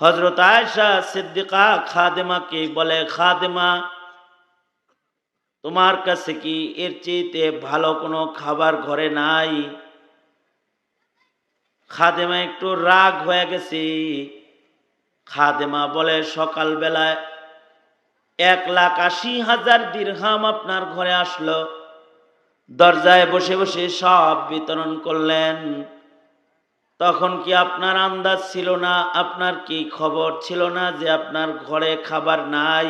হযরত আয়েশা সিদ্দিকা খাদেমাকে বলে, খাদেমা, তোমার কাছে কি এর চেয়ে ভালো কোনো খাবার ঘরে নাই? খাদেমা একটু রাগ হয়ে গেছে। খাদেমা বলে, সকালবেলায় 1,80,000 দিরহাম আপনার ঘরে আসলো, দরজায় বসে বসে সব বিতরণ করলেন, তখন কি আপনার আন্দাজ ছিল না, আপনার কি খবর ছিল না যে আপনার ঘরে খাবার নাই?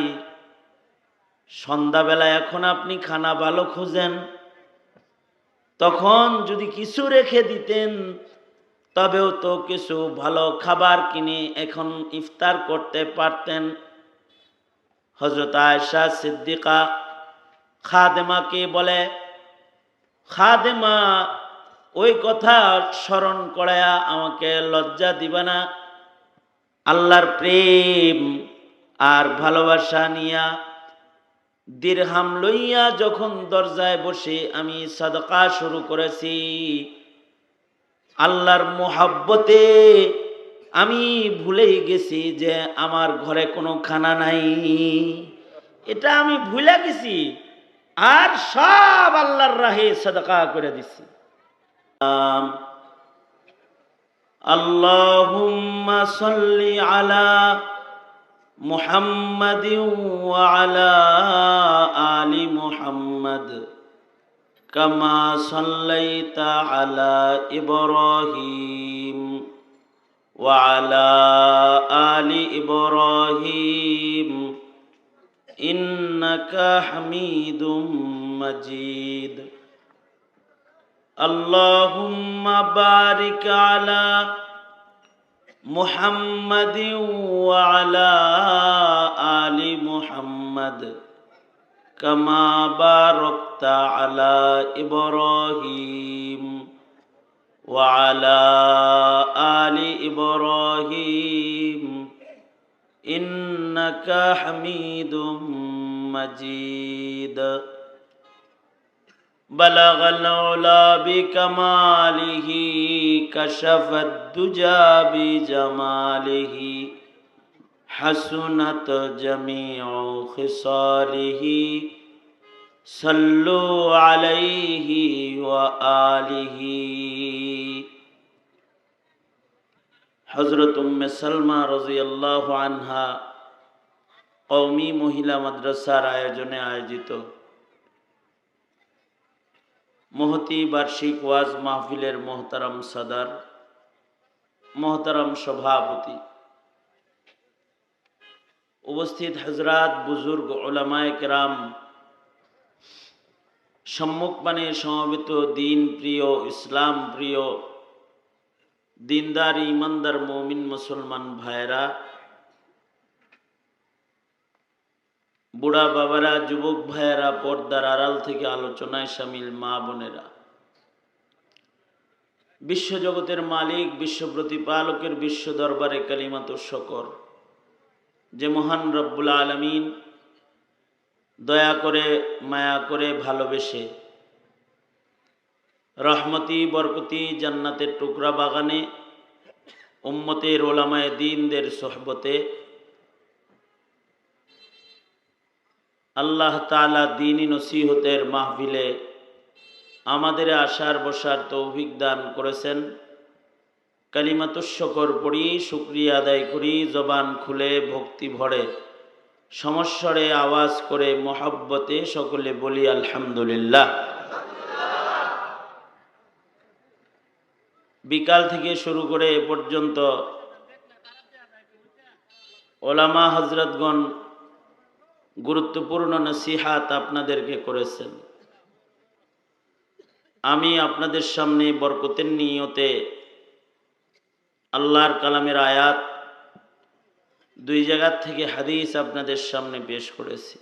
সন্ধ্যাবেলা এখন আপনি খানা ভালো খুঁজেন, তখন যদি কিছু রেখে দিতেন তবেও তো কিছু ভালো খাবার কিনে এখন ইফতার করতে পারতেন। হযরত আয়েশা সিদ্দিকা খাদেমাকে বলে, খাদেমা, ওই কথা স্মরণ করায়া আমাকে লজ্জা দিবা না? আল্লাহর প্রেম আর ভালোবাসা নিয়া দিরহাম লইয়া যখন দরজায় বসে আমি সাদকা শুরু করেছি, আল্লাহর মোহাব্বতে আমি ভুলেই গেছি যে আমার ঘরে কোনো খানা নাই। এটা আমি ভুলে গেছি আর সব আল্লাহর রাহে সাদকা করে দিছি। আল্লাহুম্মা সাল্লি আলা মুহাম্মাদিন ওয়া আলা আলি মুহাম্মাদ কামা সাল্লাইতা আলা ইব্রাহিম ওয়া আলা আলি ইব্রাহিম ইন্নাকা হামিদুম মাজিদ। আল্লাহুম্মা বারিক আলা মুহাম্মাদিন ওয়া আলা আলি মুহাম্মাদ কামা বারাকতা আলা ইব্রাহিম ওয়া আলা আলি ইব্রাহিম ইন্নাকা হামিদুম মাজিদ। বালাগাল উলা বিকামালিহি কাশাফাদ দুজা বিজামালিহি হাসুনাত জামিউ খিসালিহি সাল্লু আলাইহি ওয়া আলিহি। হযরত উম্মে সালমা রাদিয়াল্লাহু আনহা কওমি মহিলা মাদ্রাসার আয়োজনে আয়োজিত মহতি বার্ষিক ওয়াজ মাহফিলের মোহতারাম সাদার, মোহতারাম সভাপতি, উপস্থিত হযরত, বুজুর্গ, উলামায়ে কেরাম, সম্মুখপানে সমবেত দিন প্রিয়, ইসলাম প্রিয়, দিনদার ইমানদার মুমিন মুসলমান ভাইরা, বুড়া বাবারা, যুবক ভাইয়েরা, পর্দার আড়াল থেকে আলোচনায় শামিল মা বোনেরা, বিশ্বজগতের মালিক, বিশ্ব প্রতিপালকের বিশ্ব দরবারে কালিমাতুশ শুকর যে মহান রব্বুল আলামিন দয়া করে, মায়া করে, ভালোবেসে রহমতি বরকতি জান্নাতের টুকরা বাগানে উম্মতের ওলামায়ে দ্বীনদের সোহবতে আল্লাহ তাআলা দ্বীনি নসিহতের মাহফিলে আমাদের আসার বসার তৌফিক দান করেছেন। কালিমাতুশ শুকর পড়ি, শুকরিয়া আদায় করি, জবান খুলে ভক্তি ভরে সমস্বরে আওয়াজ করে মহব্বতে সকলে বলি আলহামদুলিল্লাহ। বিকাল থেকে শুরু করে এ পর্যন্ত ওলামা হযরতগণ গুরুত্বপূর্ণ নসিহাত আপনাদেরকে করেছেন। আমি আপনাদের সামনে বরকতের নিয়তে আল্লাহর কালামের আয়াত, দুই জায়গা থেকে হাদিস আপনাদের সামনে পেশ করেছি।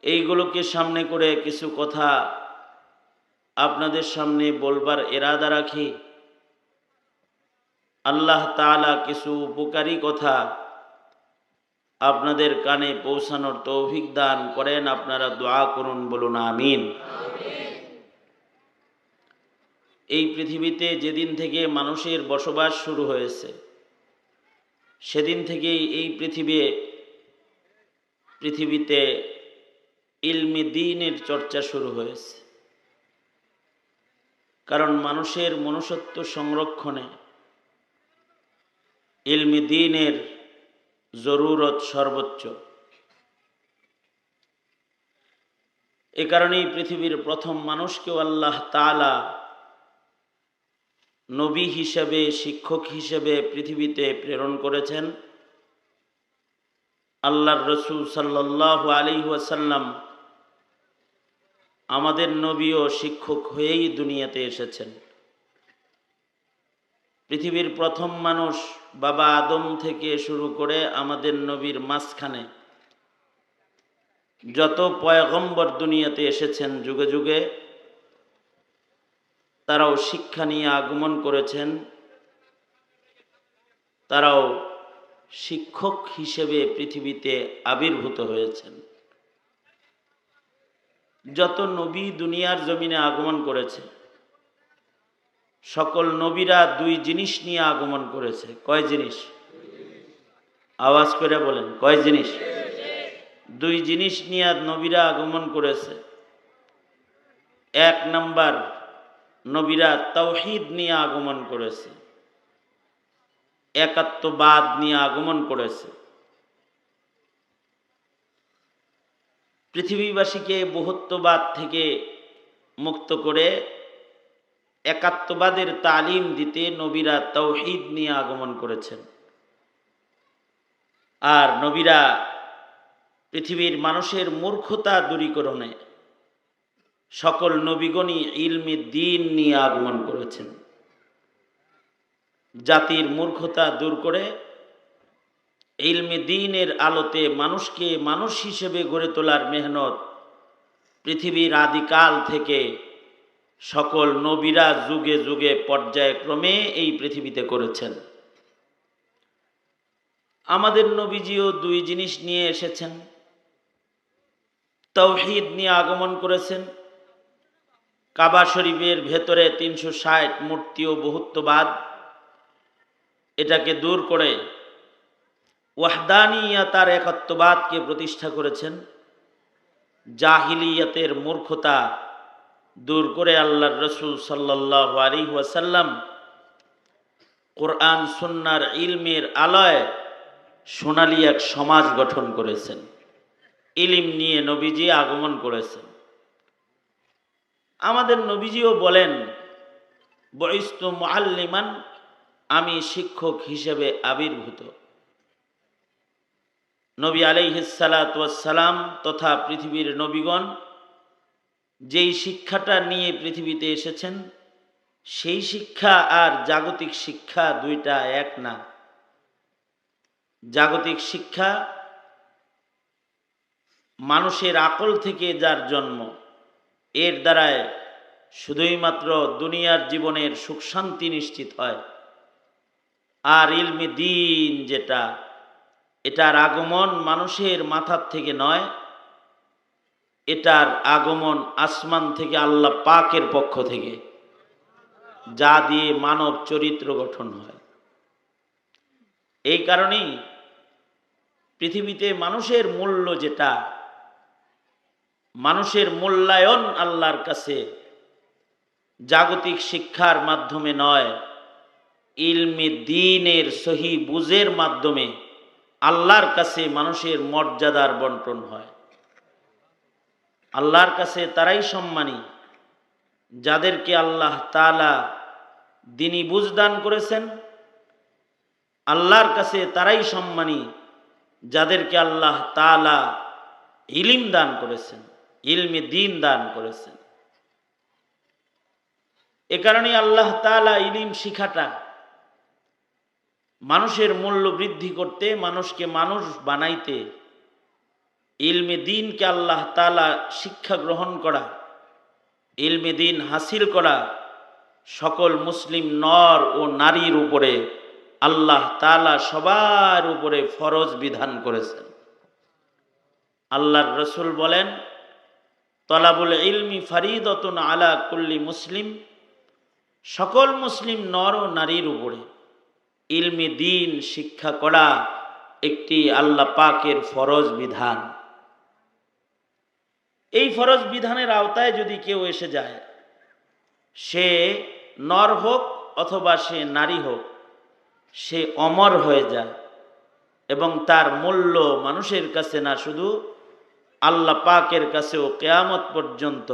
এইগুলোকে সামনে করে কিছু কথা আপনাদের সামনে বলবার ইরাদা রাখি। আল্লাহ তাআলা কিছু উপকারী কথা আপনাদের কানে পৌঁছানোর তৌফিক দান করেন। আপনারা দোয়া করুন, বলুন আমিন। এই পৃথিবীতে যেদিন থেকে মানুষের বসবাস শুরু হয়েছে, সেদিন থেকেই এই পৃথিবীতে ইলমি দ্বীনের চর্চা শুরু হয়েছে। কারণ মানুষের মনুষ্যত্ব সংরক্ষণে ইলমি দ্বীনের জরুরত সর্বোচ্চ। এ কারণেই পৃথিবীর প্রথম মানুষকেও আল্লাহ তাআলা নবী হিসেবে, শিক্ষক হিসেবে পৃথিবীতে প্রেরণ করেছেন। আল্লাহর রাসূল সাল্লাল্লাহু আলাইহি ওয়াসাল্লাম আমাদের নবী ও শিক্ষক হয়েই দুনিয়াতে এসেছেন। পৃথিবীর প্রথম মানুষ বাবা আদম থেকে শুরু করে আমাদের নবীর মাঝখানে যত পয়গম্বর দুনিয়াতে এসেছেন যুগে যুগে, তারাও শিক্ষা নিয়ে আগমন করেছেন, তারাও শিক্ষক হিসেবে পৃথিবীতে আবির্ভূত হয়েছেন। যত নবী দুনিয়ার জমিনে আগমন করেছে, সকল নবীরা দুই জিনিস নিয়ে আগমন করেছে। কয় জিনিস? আওয়াজ করে বলেন, কয় জিনিস? দুই জিনিস নিয়ে নবীরা আগমন করেছে। এক নাম্বার, নবীরা তাওহীদ নিয়ে আগমন করেছে, একাত্মবাদ নিয়ে আগমন করেছে। পৃথিবীবাসীকে বহুত্ববাদ থেকে মুক্ত করে একাত্মবাদের তালিম দিতে নবীরা তাওহীদ নিয়ে আগমন করেছেন। আর নবীরা পৃথিবীর মানুষের মূর্খতা দূরীকরণে সকল নবীগণই ইলমি দ্বীন নিয়ে আগমন করেছেন। জাতির মূর্খতা দূর করে ইলমি দ্বীনের আলোতে মানুষকে মানুষ হিসেবে গড়ে তোলার মেহনত পৃথিবীর আদিকাল থেকে সকল নবীরা যুগে যুগে পর্যায়ক্রমে এই পৃথিবীতে করেছেন। আমাদের নবীজিও দুই জিনিস নিয়ে এসেছেন। তাওহীদ নিয়ে আগমন করেছেন। কাবা শরীফের ভেতরে ৩৬০ মূর্তি ও বহুত্ববাদ, এটাকে দূর করে ওয়াহদানিয়াতার একাত্মবাদকে প্রতিষ্ঠা করেছেন। জাহিলিয়াতের মূর্খতা দূর করে আল্লাহর রাসূল সাল্লাল্লাহু আলাইহি ওয়াসাল্লাম কোরআন সুন্নাহর ইলমের আলোয় সোনালী এক সমাজ গঠন করেছেন। ইলম নিয়ে নবীজি আগমন করেছেন। আমাদের নবীজিও বলেন, বুইসতু মুআল্লিমান, আমি শিক্ষক হিসেবে আবির্ভূত। নবী আলাইহিস সালাতু ওয়াস সালাম তথা পৃথিবীর নবীগণ যেই শিক্ষাটা নিয়ে পৃথিবীতে এসেছেন, সেই শিক্ষা আর জাগতিক শিক্ষা দুইটা এক না। জাগতিক শিক্ষা মানুষের আকল থেকে যার জন্ম, এর দ্বারায় শুধুই মাত্র দুনিয়ার জীবনের সুখ শান্তি নিশ্চিত হয়। আর ইলমি দ্বীন যেটা, এটার আগমন মানুষের মাথার থেকে নয়, এটার আগমন আসমান থেকে আল্লাহ পাকের পক্ষ থেকে, যা দিয়ে মানব চরিত্র গঠন হয়। এই কারণেই পৃথিবীতে মানুষের মূল্য যেটা, মানুষের মূল্যায়ন আল্লাহর কাছে জাগতিক শিক্ষার মাধ্যমে নয়, ইলমে দ্বীনের সহি বুঝের মাধ্যমে আল্লাহর কাছে মানুষের মর্যাদার বন্টন হয়। আল্লাহর কাছে তারাই সম্মানী যাদেরকে আল্লাহ তাআলা দ্বীনি বুঝ দান করেছেন। আল্লাহর কাছে তারাই সম্মানী যাদেরকে আল্লাহ তাআলা ইলম দান করেছেন, ইলমে দ্বীন দান করেছেন। এ কারণে আল্লাহ তাআলা ইলম শিখাটা মানুষের মূল্য বৃদ্ধি করতে, মানুষকে মানুষ বানাইতে, ইলমে দ্বীনকে আল্লাহ তাআলা শিক্ষা গ্রহণ করা, ইলমে দ্বীন হাসিল করা সকল মুসলিম নর ও নারীর উপরে আল্লাহ তাআলা সবার উপরে ফরজ বিধান করেছেন। আল্লাহর রাসূল বলেন, তলাবুল ইলমি ফারিদাতুন আলা কুল্লি মুসলিম, সকল মুসলিম নর ও নারীর উপরে ইলমি দ্বীন শিক্ষা করা একটি আল্লাহ পাকের ফরজ বিধান। এই ফরজ বিধানের আওতায় যদি কেউ এসে যায়, সে নর হোক অথবা সে নারী হোক, সে অমর হয়ে যায় এবং তার মূল্য মানুষের কাছে না, শুধু আল্লাহ পাকের কাছেও কিয়ামত পর্যন্ত।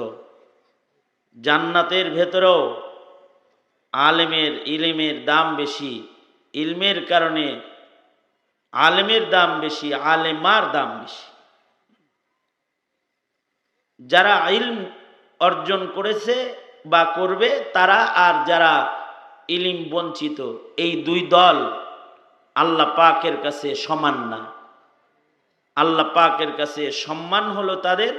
জান্নাতের ভেতরেও আলেমের ইলমের দাম বেশি, ইলমের কারণে আলেমের দাম বেশি, আলেমার দাম বেশি। যারা ইলম অর্জন করেছে বা করবে তারা, আর যারা ইলম বঞ্চিত, এই দুই দল আল্লাহ পাকের কাছে সমান না। আল্লাহ পাকের কাছে সম্মান হলো তাদের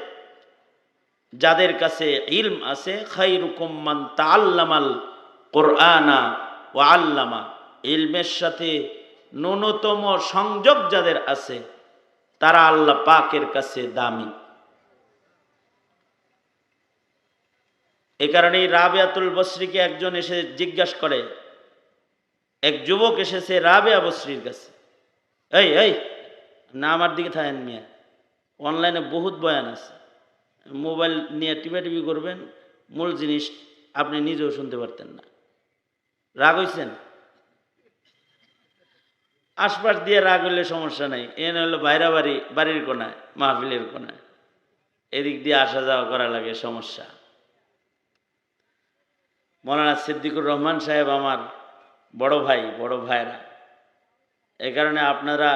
যাদের কাছে ইলম আছে। খায়রুকুম মান তাআল্লামাল কুরআনা ওয়া আল্লামা, ইলমের সাথে ন্যূনতম সংযোগ যাদের আছে তারা আল্লাহ পাকের কাছে দামি। এ কারণেই রাবিয়াতুল বসরিকে একজন এসে জিজ্ঞাসা করে, এক যুবক এসেছে রাবিয়া বসরির কাছে, এই এই না আমার দিকে থাকেন মিয়া, অনলাইনে বহুত বয়ান আছে, মোবাইল নিয়ে টিপাটিপি করবেন, মূল জিনিস আপনি নিজেও শুনতে পারতেন না। রাগ হইছেন? আশপাশ দিয়ে রাগ হইলে সমস্যা নাই, এনে হলো বাইরা বাড়ির কোনায়, মাহফিলের কোনায়, এদিক দিয়ে আসা যাওয়া করা লাগে, সমস্যা। মৌলানা সিদ্দিকুর রহমান সাহেব আমার বড় ভাই, বড় ভাইরা, এ কারণে আপনারা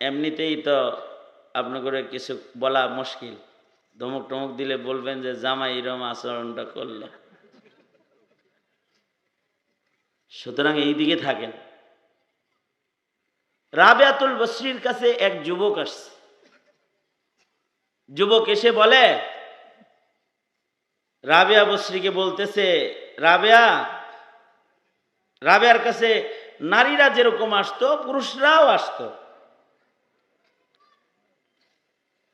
এমনিতেই তো আপনাদের কিছু বলা মুশকিল, ধমক টমক দিলে বলবেন যে জামাই এরম আচরণটা করলো। সুতরাং এই দিকে থাকেন। রাবিয়াতুল বসরির কাছে এক যুবক আসছে। যুবক এসে বলে, রাবিয়া বসরিকে বলতেছে, রাবিয়ার কাছে নারীরা যেরকম আসতো পুরুষরাও আসতো।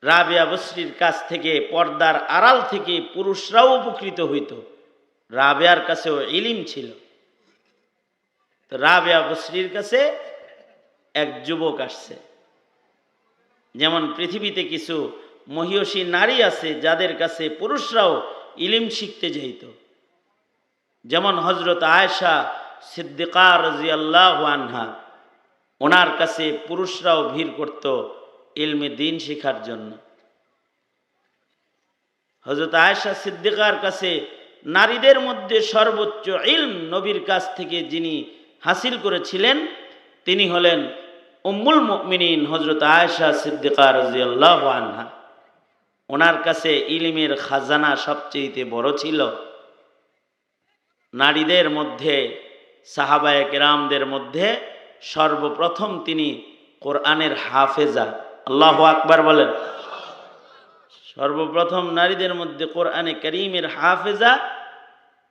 রাবিয়া বসরির কাছ থেকে, পর্দার আড়াল থেকে পুরুষরাও উপকৃত হইত। রাবিয়ার কাছেও ইলম ছিল। তো রাবিয়া বসরির কাছে এক যুবক আসছে। যেমন পৃথিবীতে কিছু মহিয়সী নারী আছে যাদের কাছে পুরুষরাও ইলম শিখতে যাইত, যেমন হযরত আয়েশা সিদ্দিকা রাদিয়াল্লাহু আনহা, ওনার কাছে পুরুষরাও ভিড় করত ইলমে দ্বীন শেখার জন্য। হযরত আয়েশা সিদ্দিকার কাছে নারীদের মধ্যে সর্বোচ্চ ইলম নবীর কাছ থেকে যিনি হাসিল করেছিলেন তিনি হলেন উম্মুল মুমিনিন হযরত আয়েশা সিদ্দিকা রাদিয়াল্লাহু আনহা। ওনার কাছে ইলমের খাজানা সবচেয়ে বড় ছিল। নারীদের মধ্যে, সাহাবায়ে কেরামদের মধ্যে সর্বপ্রথম তিনি কোরআনের হাফেজা। আল্লাহু আকবার বলেন। সর্বপ্রথম নারীদের মধ্যে কোরআনে কারীমের হাফেজা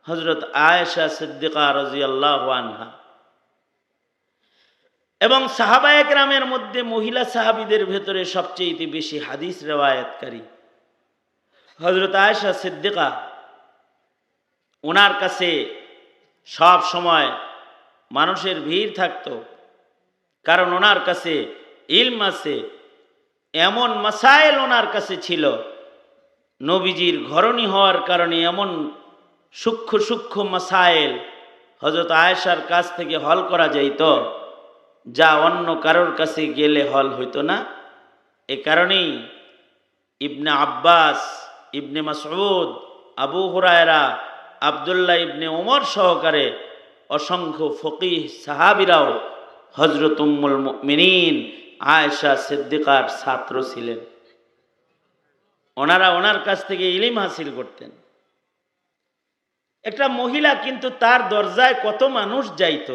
হযরত আয়েশা সিদ্দিকা রাদিয়াল্লাহু আনহা। এবং সাহাবায়ে কেরামের মধ্যে মহিলা সাহাবীদের ভেতরে সবচেয়ে বেশি হাদিস রিওয়ায়াতকারী হযরত আয়েশা সিদ্দিকা। ওনার কাছে সব সময় মানুষের ভিড় থাকতো, কারণ ওনার কাছে ইলম আছে। এমন মাসাইল ওনার কাছে ছিল, নবীজির ঘরণী হওয়ার কারণে এমন সূক্ষ্ম সূক্ষ্ম মাসাইল হযরত আয়েশার কাছ থেকে হল করা যাইত, যা অন্য কারোর কাছে গেলে হল হইতো না। এ কারণেই ইবনে আব্বাস, ইবনে মাসউদ, আবু হুরায়রা, আব্দুল্লাহ ইবনে ওমর সহকারে অসংখ্য ফকিহ সাহাবীরাও হযরত উম্মুল মুমিনিন আয়েশা সিদ্দিকার ছাত্র ছিলেন। ওনারা ওনার কাছ থেকে ইলম হাসিল করতেন। একটা মহিলা কিন্তু তার দরজায় কত মানুষ যাইত,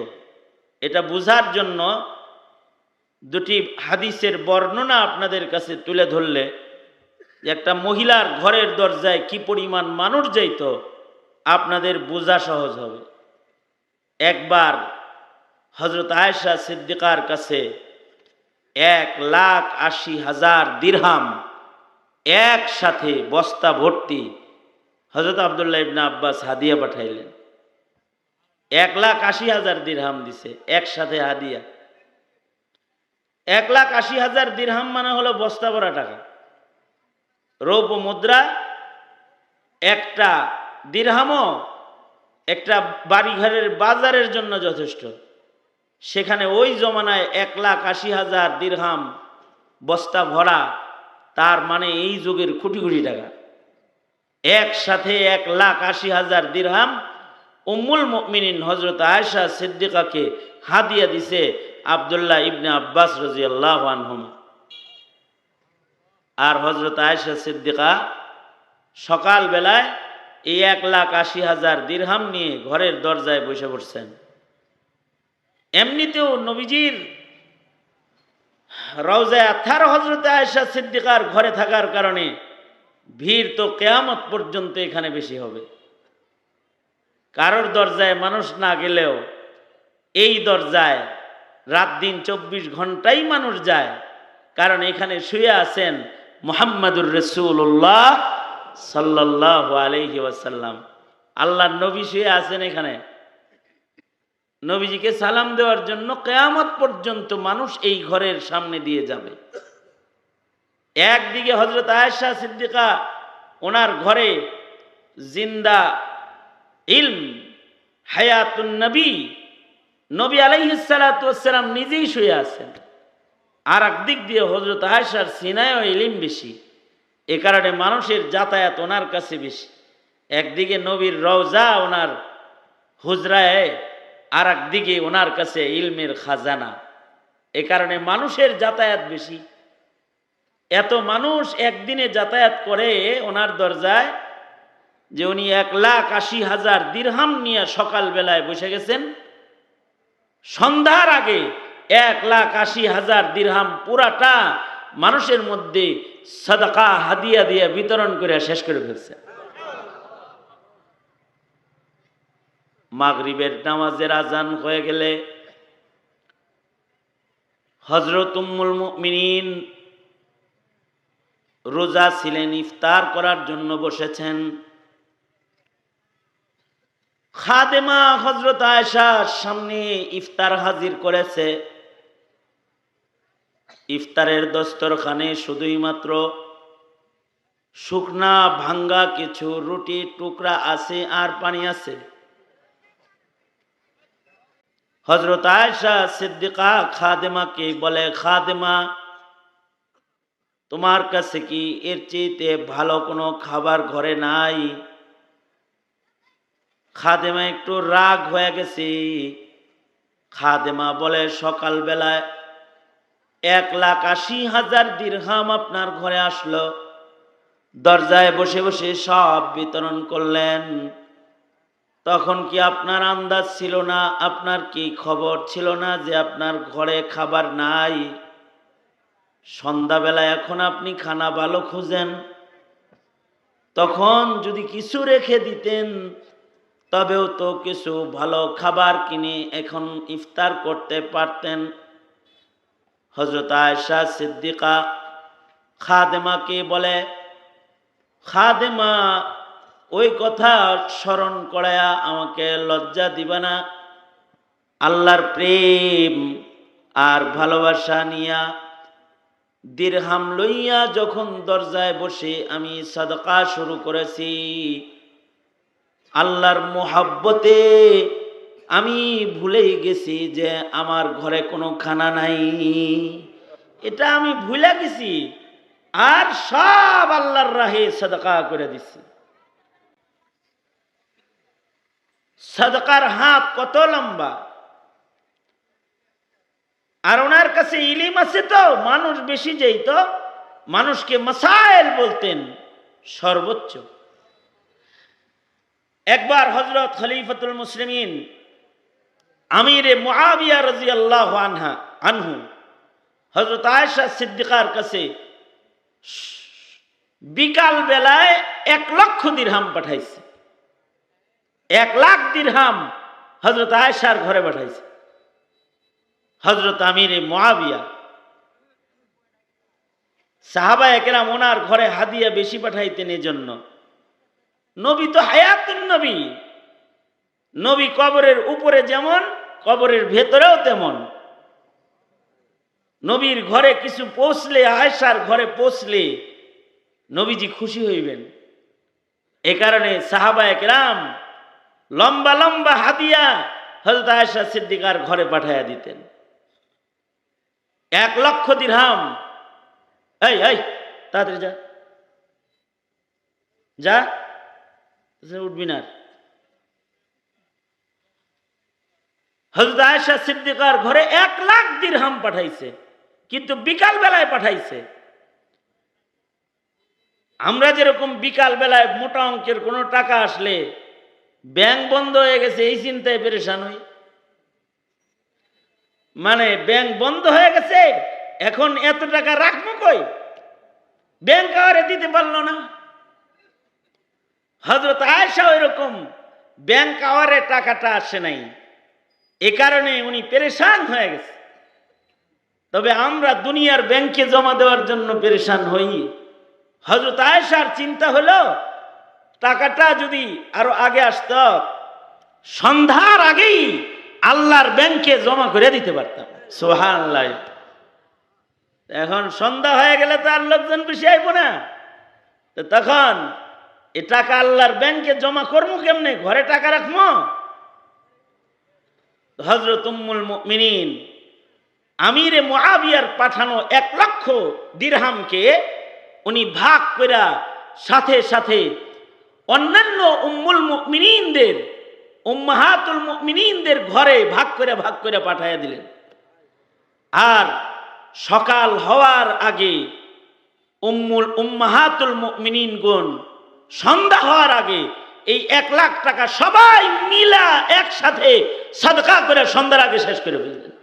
এটা বোঝার জন্য দুটি হাদিসের বর্ণনা আপনাদের কাছে তুলে ধরলে একটা মহিলার ঘরের দরজায় কি পরিমাণ মানুষ যাইত আপনাদের বোঝা সহজ হবে। একবার হযরত আয়েশা সিদ্দিকার কাছে 1,80,000 দিরহাম একসাথে বস্তা ভর্তি হযরত আব্দুল্লাহ ইবনে আব্বাস হাদিয়া পাঠাইলেন। 1,80,000 দিরহাম দিছে একসাথে হাদিয়া। 1,80,000 দিরহাম মানে হলো বস্তা ভরা টাকা। রৌপ্য মুদ্রা একটা দিরহামও একটা বাড়িঘরের বাজারের জন্য যথেষ্ট। সেখানে ওই জমানায় 1,80,000 দিরহাম বস্তা ভরা, তার মানে এই যুগের কোটি কোটি টাকা। একসাথে 1,80,000 দিরহাম উম্মুল মুমিনিন হযরত আয়েশা সিদ্দিকাকে হাদিয়া দিছে আব্দুল্লাহ ইবনে আব্বাস রাদিয়াল্লাহু আনহুমা। আর হযরত আয়েশা সিদ্দিকা সকাল বেলায় এই 1,80,000 দিরহাম নিয়ে ঘরের দরজায় বসে পড়ছেন। এমনিতেও নবীজির রওজায়ে আতহার হযরত আয়েশা সিদ্দিকার ঘরে থাকার কারণে ভিড় তো কিয়ামত পর্যন্ত এখানে বেশি হবে। কারোর দরজায় মানুষ না গেলেও এই দরজায় রাত দিন 24 ঘন্টাই মানুষ যায়, কারণ এখানে শুয়ে আছেন মুহাম্মাদুর রাসূলুল্লাহ সাল্লাল্লাহু আলাইহি ওয়াসাল্লাম। আল্লাহর নবী শুয়ে আছেন এখানে। নবীজিকে সালাম দেওয়ার জন্য কিয়ামত পর্যন্ত মানুষ এই ঘরের সামনে দিয়ে যাবে। একদিকে হযরত আয়েশা সিদ্দিকা ওনার ঘরে জিন্দা ইলম হায়াতুন নবী, নবী আলাইহিস সালাতু ওয়াস সালাম নিজেই শুয়ে আছেন। আর একদিক দিয়ে হযরত আয়েশার সিনায়ও ইলম বেশি, এ কারণে মানুষের যাতায়াত ওনার কাছে বেশি। একদিকে নবীর রওজা ওনার হুজরায়, আর একদিকে ওনার কাছে ইলমের খাজানা, এ কারণে মানুষের যাতায়াত বেশি। এত মানুষ একদিনে যাতায়াত করে ওনার দরজায় যে উনি 1,80,000 দিরহাম নিয়ে সকাল বেলায় বসে গেছেন। সন্ধ্যার আগে 1,80,000 দিরহাম পুরাটা মানুষের মধ্যে সাদাকা হাদিয়া দিয়ে বিতরণ করে শেষ করে ফেলছে। মাগরিবের নামাজের আজান হয়ে গেলে হযরত উম্মুল মুমিনিন রোজা ছিলেন, ইফতার করার জন্য বসেছেন। খাদেমা হযরত আয়েশার সামনে ইফতার হাজির করেছে। ইফতারের দস্তরখানে শুধুই মাত্র শুকনা ভাঙ্গা কিছু রুটি টুকরা আছে আর পানি আছে। হযরত আয়েশা সিদ্দিকা খাদেমাকে বলে, খাদেমা তোমার কাছে কি এর চেয়ে ভালো কোনো খাবার ঘরে নাই? খাদেমা একটু রাগ হয়ে গেছে। খাদেমা বলে, সকাল বেলায় 1,80,000 দিরহাম আপনার ঘরে আসলো, দরজায় বসে বসে সব বিতরণ করলেন, তখন কি আপনার আন্দাজ ছিল না, আপনার কি খবর ছিল না যে আপনার ঘরে খাবার নাই? সন্ধ্যাবেলা এখন আপনি খানা ভালো খুঁজেন, তখন যদি কিছু রেখে দিতেন তবেও তো কিছু ভালো খাবার কিনে এখন ইফতার করতে পারতেন। হযরত আয়েশা সিদ্দিকা খাদেমাকে বলে, খাদেমা ওই কথা স্মরণ করায়া আমাকে লজ্জা দিবা না? আল্লাহর প্রেম আর ভালোবাসা নিয়া দিরহাম লইয়া যখন দরজায় বসে আমি সাদকা শুরু করেছি, আল্লাহর মোহাব্বতে আমি ভুলেই গেছি যে আমার ঘরে কোনো খানা নাই। এটা আমি ভুলে গেছি আর সব আল্লাহর রাহে সাদকা করে দিছি। সাদকার হাত কত লম্বা, আর ওনার কাছে ইলিম আছে তো মানুষ বেশি যেত, মানুষকে মাসাইল বলতেন সর্বোচ্চ। একবার হযরত খলিফাতুল মুসলিমিন আমিরে মুআবিয়া রাদিয়াল্লাহু আনহু হযরত আয়েশা সিদ্দিকার কাছে বিকাল বেলায় 1,00,000 দিরহাম পাঠাইছে। 1,00,000 দিরহাম হযরত আয়েশার ঘরে পাঠাইছে হযরত আমিরে মুআবিয়া। সাহাবায়ে কেরাম ওনার ঘরে হাদিয়া বেশি পাঠাইতেন। এজন্য নবী তো হায়াতুন নবী, নবী কবরের উপরে যেমন কবরের ভেতরেও তেমন। নবীর ঘরে কিছু পৌঁছলে, আয়েশার ঘরে পৌঁছলে নবীজি খুশি হইবেন। এ কারণে সাহাবায়ে কেরাম লম্বা লম্বা হাদিয়া হযরত আয়েশা সিদ্দিকার ঘরে পাঠাইয়া দিতেন। 1 লক্ষ দিরহাম। এই এই তাড়াতাড়ি যা যা, উঠবি না। হযরত আয়েশা সিদ্দিকার ঘরে 1 লাখ দিরহাম পাঠাইছে, কিন্তু বিকাল বেলায় পাঠাইছে। আমরা যেরকম বিকাল বেলায় মোটা অঙ্কের কোনো টাকা আসলে ব্যাংক বন্ধ হয়ে গেছে এই চিন্তায় পেরেশান হই। মানে ব্যাংক বন্ধ হয়ে গেছে, এখন এত টাকা রাখবো কই, ব্যাংক আরে দিতে পারলো না। হযরত আয়েশা ওইরকম ব্যাংক আওয়ারে টাকাটা আসে নাই, এ কারণে উনি পেরেশান হয়ে গেছে। তবে আমরা দুনিয়ার ব্যাংকে জমা দেওয়ার জন্য পেরেশান হই। হযরত আয়েশার চিন্তা হলো টাকাটা যদি আরো আগে আসত, সন্ধ্যার আগেই আল্লাহর ব্যাংকে জমা করে দিতে পারতাম। সুবহানাল্লাহ। এখন সন্ধ্যা হয়ে গেলে তো আর লোকজন বেশি আইব না, তো তখন এ টাকা আল্লাহর ব্যাংকে জমা করবো কেমনে, ঘরে টাকা রাখবো। হযরত উম্মুল মুমিনিন আমিরে মুআবিয়ার পাঠানো 1 লক্ষ দিরহামকে উনি ভাগ কইরা সাথে সাথে অন্যান্য উম্মুল মুমিনিনদের, উম্মাহাতুল মুমিনিনদের ঘরে ভাগ করে পাঠাইয়া দিলেন। আর সকাল হওয়ার আগে উম্মাহাতুল মুমিনিনগণ সন্ধ্যা হওয়ার আগে এই 1 লাখ টাকা সবাই মিলা একসাথে সাদকা করে সন্ধ্যার আগে শেষ করে ফেললেন।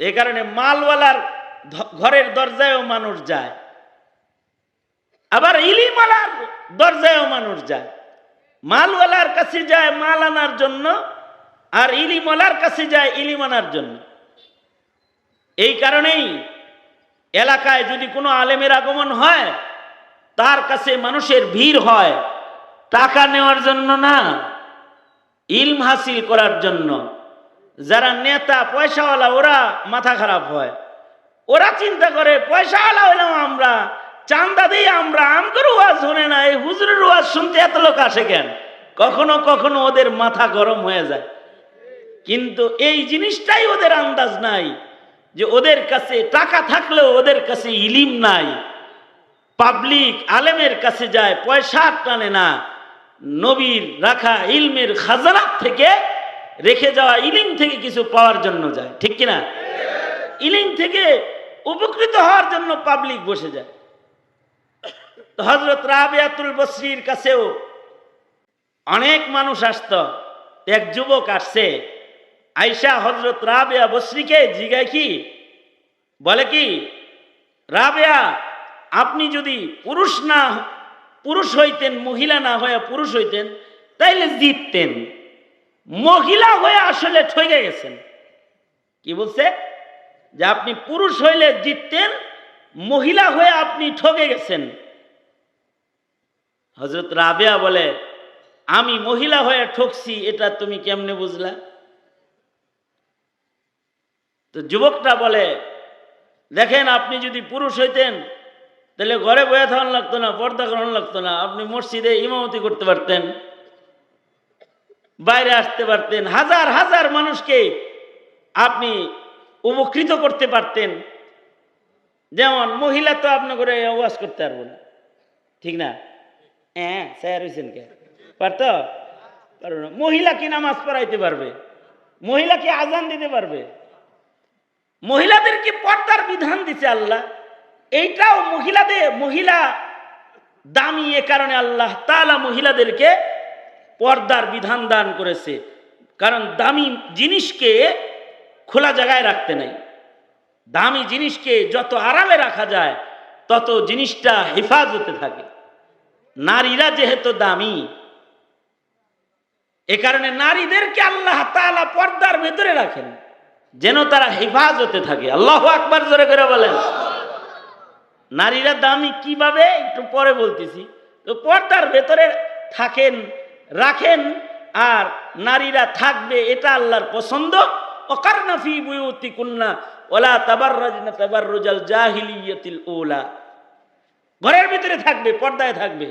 এই কারণে মালওয়ালার ঘরের দরজায়ও মানুষ যায়, আবার ইলিমওয়ালার দরজায়ও মানুষ যায়। মালওয়ালার কাছে যায় মাল আনার জন্য, আর ইলিমওয়ালার কাছে যায় ইলিম আনার জন্য। এই কারণেই এলাকায় যদি কোনো আলেমের আগমন হয়, তার কাছে মানুষের ভিড় হয় টাকা নেওয়ার জন্য না, ইলম হাসিল করার জন্য। যারা নেতা পয়সাওয়ালা ওরা মাথা খারাপ হয়, ওরা চিন্তা করে পয়সাওয়ালা হইলাম আমরা, চান্দা দিই আমরা, আমগর ওয়াজ শুনে না, এই হুজুরের ওয়াজ শুনতে এত লোক আসে কেন। কখনো কখনো ওদের মাথা গরম হয়ে যায়, কিন্তু এই জিনিসটাই ওদের আন্দাজ নাই যে ওদের কাছে টাকা থাকলেও ওদের কাছে ইলিম নাই। পাবলিক আলেমের কাছে যায় পয়সা টানে না, নবীর রাখা ইলমের খাজানাত থেকে, রেখে যাওয়া ইলিম থেকে কিছু পাওয়ার জন্য যায়। ঠিক কিনা? ইলিম থেকে উপকৃত হওয়ার জন্য পাবলিক বসে যায়। তো হযরত রাবিয়াতুল বসরির কাছেও অনেক মানুষ আসত। এক যুবক আসছে, আয়েশা হযরত রাবিয়া বসরিকে জিজ্ঞাসা কি বলে, কি রাবিয়া, আপনি যদি পুরুষ হইতেন, মহিলা না হয়ে পুরুষ হইতেন তাইলে জিততেন, মহিলা হয়ে আসলে ঠকে গেছেন। কি বলছে? যে আপনি পুরুষ হইলে জিততেন, মহিলা হয়ে আপনি ঠকে গেছেন। হযরত রাবিয়া বলে, আমি মহিলা হয়ে ঠকছি এটা তুমি কেমনে বুঝলা? তো যুবকটা বলে, দেখেন আপনি যদি পুরুষ হইতেন তাহলে ঘরে বয়ে থাকানো লাগতো না, পর্দা করানো লাগতো না, আপনি মসজিদে ইমামতি করতে পারতেন, বাইরে আসতে পারতেন, হাজার হাজার মানুষকে আপনি উপকৃত করতে পারতেন। যেমন মহিলা তো আপনি করে ওয়াজ করতে পারবো না, ঠিক না? হ্যাঁ, স্যার হয়েছেন কে পারত? পারবো না। মহিলা কি নামাজ পড়াইতে পারবে? মহিলা কি আজান দিতে পারবে? মহিলাদেরকে পর্দার বিধান দিচ্ছে আল্লাহ, এইটাও মহিলা দামি। এ কারণে আল্লাহ তাআলা মহিলাদেরকে পর্দার বিধান দান করেছে, কারণ দামি জিনিসকে খোলা জায়গায় রাখতে নাই। দামি জিনিসকে যত আরামে রাখা যায় তত জিনিসটা হেফাজতে থাকে। নারীরা যেহেতু দামি, এ কারণে নারীদেরকে আল্লাহ তাআলা পর্দার ভেতরে রাখেন যেন তারা হেফাজতে থাকে। আল্লাহু আকবার জোরে করে বলেন। নারীরা দামি কিভাবে একটু পরে বলতেছি। তো পর্দার ভেতরে থাকেন, রাখেন, আর নারীরা থাকবে, এটা আল্লাহর পছন্দ। ওয়াকারনা ফি বুয়ুতিকুন্না ওয়ালা তাবাররাজনা তাবাররুজাল জাহিলিয়াতিল উলা, ঘরের ভিতরে থাকবে, পর্দায় থাকবে।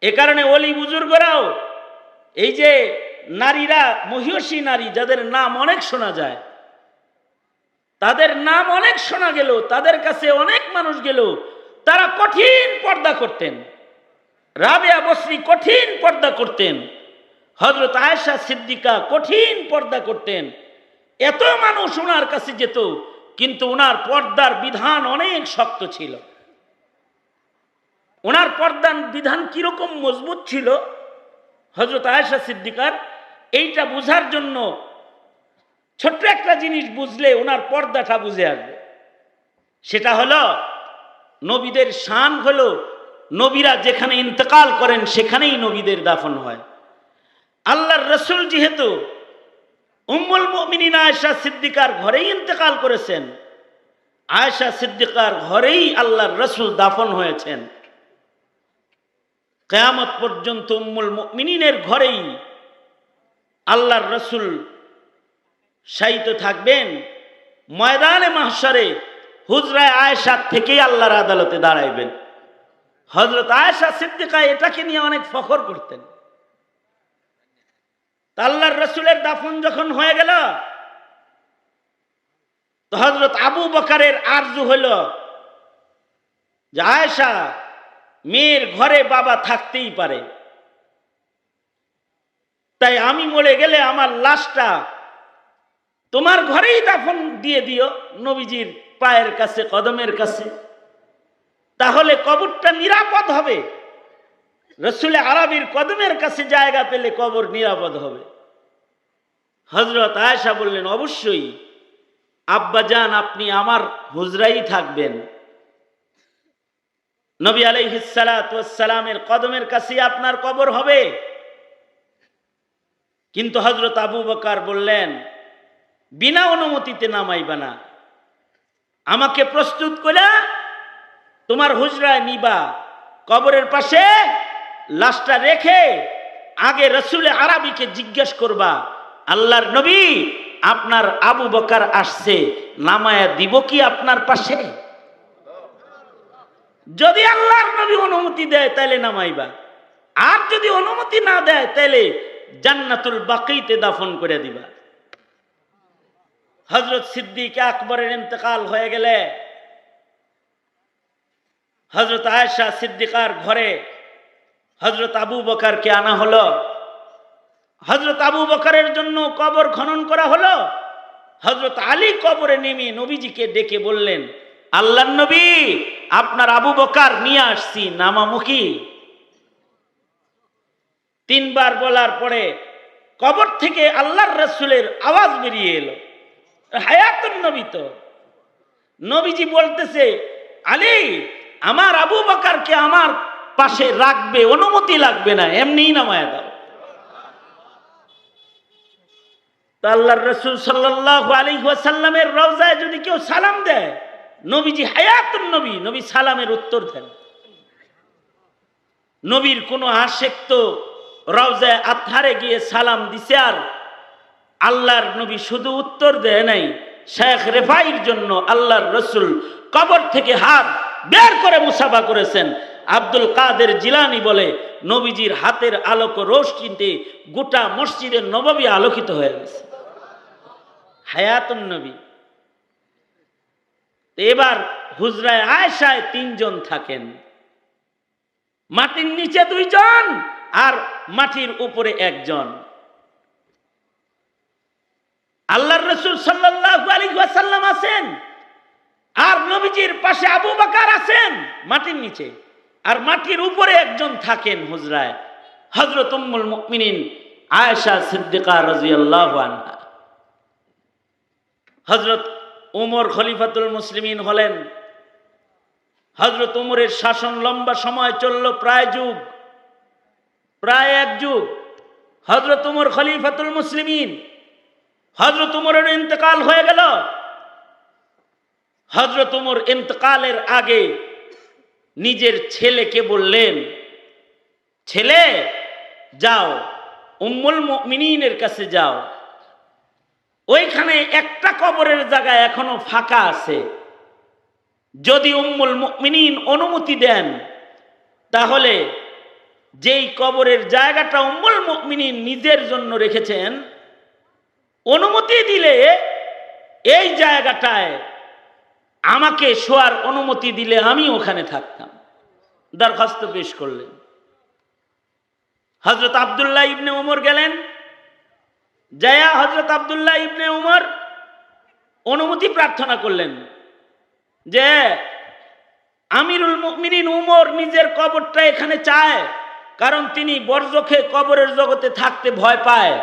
এ কারণে ওলি বুজুর্গরাও এই যে নারীরা, মহিষী নারী যাদের নাম অনেক শোনা যায়, তাদের নাম অনেক শোনা গেল, তাদের কাছে অনেক মানুষ গেল, তারা কঠিন পর্দা করতেন। রাবেয়া বসরি কঠিন পর্দা করতেন, হযরত আয়েশা সিদ্দিকা কঠিন পর্দা করতেন। এত মানুষ ওনার কাছে যেত, কিন্তু ওনার পর্দার বিধান অনেক শক্ত ছিল। ওনার পর্দার বিধান কিরকম মজবুত ছিল হযরত আয়েশা সিদ্দিকার, এইটা বুঝার জন্য ছোট্ট একটা জিনিস বুঝলে ওনার পর্দাটা বুঝে আসবে। সেটা হলো, নবীদের শান হলো নবীরা যেখানে ইন্তেকাল করেন সেখানেই নবীদের দাফন হয়। আল্লাহর রসুল যেহেতু উম্মুল মুমিনিন আয়েশা সিদ্দিকার ঘরেই ইন্তেকাল করেছেন, আয়েশা সিদ্দিকার ঘরেই আল্লাহর রসুল দাফন হয়েছেন। কিয়ামত পর্যন্ত উম্মুল মুমিনিনের ঘরেই আল্লাহর রসুল শায়িত থাকবেন। ময়দানে মাহশরে হুজরায়ে আয়েশা থেকেই আল্লাহর আদালতে দাঁড়াইবেন। হযরত আয়েশা সিদ্দিকা এটাকে নিয়ে অনেক ফখর করতেন। আল্লাহর রসুলের দাফন যখন হয়ে গেল, তো হযরত আবু বকরের আরজু হইল যে আয়েশা, মেয়ের ঘরে বাবা থাকতেই পারে, তাই আমি মরে গেলে আমার লাশটা তোমার ঘরেই দাফন দিয়ে দিও, নবীজির পায়ের কাছে, কদমের কাছে, তাহলে কবরটা নিরাপদ হবে। রসুল আরবির কদমের কাছে জায়গা পেলে কবর নিরাপদ হবে। হযরত আয়েশা বললেন, অবশ্যই আব্বাজান, আপনি আমার হুজরাই থাকবেন, নবী আলাইহিস সালাতু ওয়াস সালামের কদমের কাছে আপনার কবর হবে। কিন্তু হযরত আবু বকর বললেন, বিনা অনুমতিতে নামাইবা না, আমাকে প্রস্তুত করে তোমার হুজরায় নিবা, কবরের পাশে লাশটা রেখে আগে রসুল আরবিকে জিজ্ঞেস করবা, আল্লাহর নবী আপনার আবু বকর আসছে, নামায়া দিব কি আপনার পাশে? যদি আল্লাহর নবী অনুমতি দেয় তাহলে নামাইবা, আর যদি অনুমতি না দেয় তাহলে জান্নাতুল বাকিতে দাফন করে দিবা। হযরত সিদ্দিক আকবরের ইন্তেকাল হয়ে গেলে হযরত আয়েশা সিদ্দিকার ঘরে হযরত আবু বকরকে আনা হলো। হযরত আবু বকরের জন্য কবর খনন করা হলো। হযরত আলী কবরে নেমে নবীজিকে ডেকে বললেন, আল্লাহর নবী আপনার আবু বকর নিয়ে আসছি, নামামুখী। তিনবার বলার পরে কবর থেকে আল্লাহর রাসূলের আওয়াজ বেরিয়ে এলো, হায়াতুন নবী। তো নবীজি বলতেছে, আলী আমার আবু বকরকে আমার পাশে রাখবে, অনুমতি লাগবে না, এমনিই নামায়া দাও। তো আল্লাহর রাসূল সাল্লাল্লাহু আলাইহি ওয়াসাল্লামের রওজায় যদি কেউ সালাম দেয়, নবীজি হায়াতুন নবী, নবী সালামের উত্তর দেন। নবীর কোন আশেক তো রওজায় আতহারে গিয়ে সালাম দিছে, আর আল্লাহর নবী শুধু উত্তর দেয় নাই, শেখ রেফাইর জন্য আল্লাহর রসুল কবর থেকে হাত বের করে মুসাফা করেছেন। আব্দুল কাদের জিলানী বলে, নবীজির হাতের আলোক রোশনিতে গোটা মসজিদের নববী আলোকিত হয়ে গেছে। হায়াতুন নবী। এবার হুজরায়ে আয়েশায় 3 জন থাকেন, মাটির নিচে 2 জন আর মাটির উপরে 1 জন। আল্লাহর রাসূল সাল্লাল্লাহু আলাইহি ওয়াসাল্লাম আছেন, আর নবীজির পাশে আবু বকর আছেন মাটির নিচে, আর মাটির উপরে 1 জন থাকেন হুজরায়, হযরত উম্মুল মুমিনিন আয়েশা সিদ্দিকা রাদিয়াল্লাহু আনহা। হযরত উমর খলিফাতুল মুসলিমিন হলেন। হযরত উমরের শাসন লম্বা সময় চলল, প্রায় 1 যুগ। হযরত উমর খলিফাতুল মুসলিমিন, হযরত উমরের ইন্তেকাল হয়ে গেল। হযরত উমর ইন্তেকালের আগে নিজের ছেলেকে বললেন, ছেলে যাও উম্মুল মুমিনিনের কাছে যাও, ওইখানে একটা কবরের জায়গা এখনো ফাঁকা আছে, যদি উম্মুল মুমিনিন অনুমতি দেন তাহলে যেই কবরের জায়গাটা উম্মুল মুমিনিন নিজের জন্য রেখেছেন, অনুমতি দিলে এই জায়গাটায় আমাকে শোয়ার অনুমতি দিলে আমি ওখানে থাকতাম। দরখাস্ত পেশ করলেন। হযরত আব্দুল্লাহ ইবনে উমর গেলেন, যায়া হযরত আব্দুল্লাহ ইবনে উমর অনুমতি প্রার্থনা করলেন যে আমিরুল মুমিনিন উমর নিজের কবরটা এখানে চায়, কারণ তিনি বরজখে কবরের জগতে থাকতে ভয় পায়।